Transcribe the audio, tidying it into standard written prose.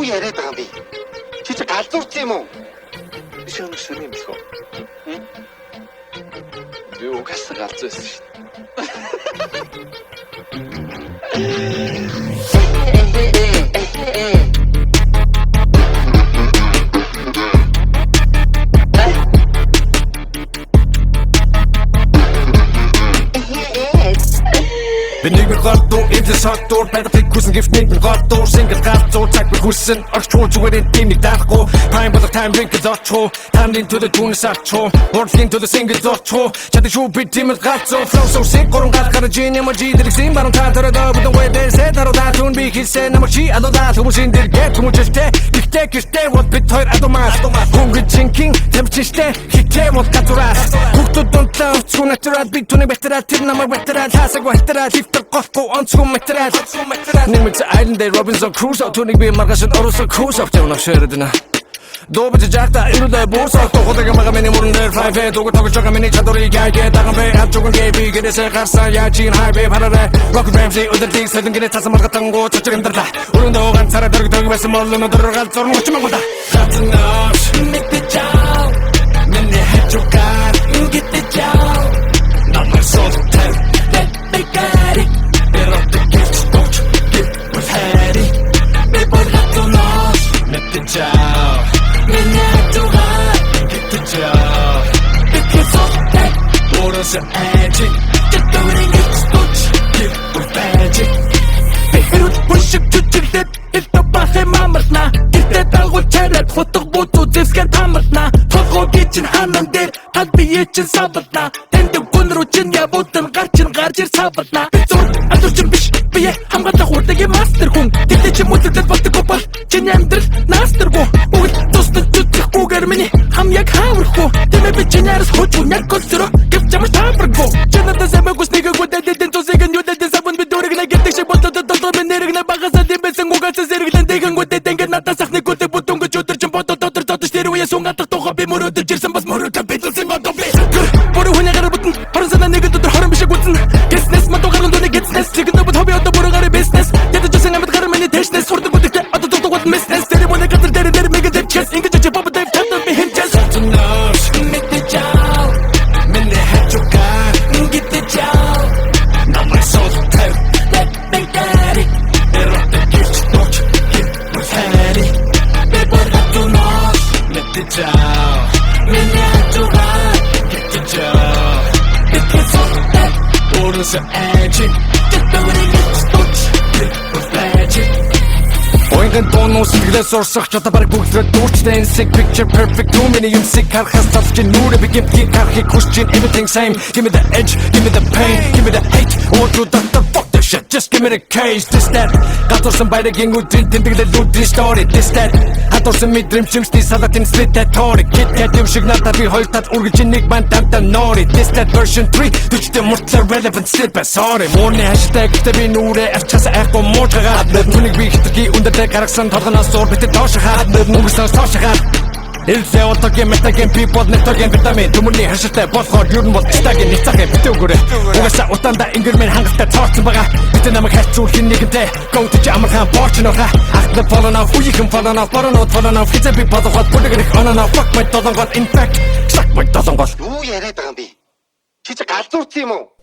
Юу яриад байгаа юм бэ? Чи галзуурч юм уу? Биш өнөг шүрийн бэлхөө. Би угаасаа галзуурсан шүү. Benig mit Rotto, in das Hotto, bei der Fikussen Gift nicht mit Rotto, single Rotto, zeig mir Kussen, euch schon zu den Team nicht Dachro, Pine by the time drink the Dotto, hand into the tune Sacho, morph into the single Dotto, chat the shoe beat team with Ratzo, flow so sick, or got kind of gene emoji, the same but on time to the dog with the way they said that that tune be his said, no she, I know that who was in the get, who just stay, you take your stay, what bit toy at the mask, hungry thinking, temperature stay, he came what cut to us, who to don't love, soon after that beat to the better at him, number better at has a better at Go on to metrad Nimit sa island day Robinson Crusoe Tunig bi markasan Oroso Crusoe Tjawna sjöredina Dobit jakta iruda bursa Tokodaga magamini murundir Five Togo togo choka mini chadori Gage Dagan be At chokon gebi Gede se kharsa Yachin highway Parare Rocket Ramsey Udar dig Sedun gede tasa markatango Chochogin darda Urunda ogan Sara darg darg Besi molluno Dargal Zorn Uchima guda Ratanosh Mitti jaw Mini hechokar Gitti jaw Namar soltar Let me get it Pero te quieres coach, get with Harry. Me voy a tonos, mete chao. Viene a jugar, get the job. Because of that, what is the edge? Just doing it, coach, get with magic. Pero push it to it, it's the bahe mamarna. It's the tango chalet, photo boto, this can hamarna. Toko kitchen hanander, had be itchin sabatna. Then the gunro chin ya botan garchin garjir sabatna. Адурчин биш бие хамгаалах урдагийн мастер хүн гэдэг чи мөдөд болдог бол чиний амьдрал наастергүй бүгд тусдад зүтгэхгүйгээр миний хам яг хааврахгүй тэмээ би чинийараас хожгүй яг консоро гэвч ямар таабраггүй чинийдээ самагус нэгээгүү дэдэн тусыг нь юудэдэн савн би дөрөг нэ гэдэг шиг болдод долдоо би нэрэг нэ багасаа дэмбэсэн гугаас зэрэглэн дэгэнгүү дэдэн надаас ах нэг үдэ бүтөнгөж өдөрчин бодод дотор дотор тэр үе сунгатах тухай би мөрөдөж ирсэн бас мөрөдө бидлсэн годоо би бүр хүнийгээр бүтэн хорсона нэг өдөр хорон бишэг үтэн гэснэс матугаар нүдэ гэснэс Chicken up with hobby out the border business. Get the just I'm the many tasteless for the good at the total what business. They want to get the make a chest in the pop they tap me him just to know. Make the job. Men they had to go. Get the job. Now my soul's tight. Let me get it. They're up the kids watch. Get with Harry. People have to know. Make the job. Men they had to go. Get the job. Because of that. What is the edge? Ойгон тонос сэтгэлээс урсах чадаа баг бүгдээ дүүрчтэй sick picture perfect too many юм sick харахаас талж нүрэ би гэмтгий харахыг хүсэж everything same give me the edge give me the pain give me the hate or to the fuck the shit just give me the case this that гадуурсан баяргийн үдийн тэмдэглэл үүдийн story this that хатуурсан мэдрэмжтэй салатын split that story get that юм шиг надад би хоёр тал үргэлж нэг банд тамта нори this that version 3 түчтэй муртлаа relevant still but sorry мөрний hashtag би нүрэ авчаас айхгүй муужгаад нүг би хитрхи үндэтэй гаргасан толгоноос зур битээ доош хаад нүгсээс тоош хаад Элсээ отогийн метагийн people нэтогийн витамин түмүрний хашилтай болохоор юу нь бол стагийн нэцагийн битээ өгөөрэй угаасаа утаандаа ингэрмэн хангалттай цоорсон байгаа битээ намайг хайцуул хин нэгэнтэй go to jamхан порчнохаа ахна полоноо үеийн полоноо полоноо хизээ би бодоход бүлэгрэх оноо fuck my долонгол in fact suck my долонгол Юу яриад байгаа юм бэ? Чи галзуурч юм уу?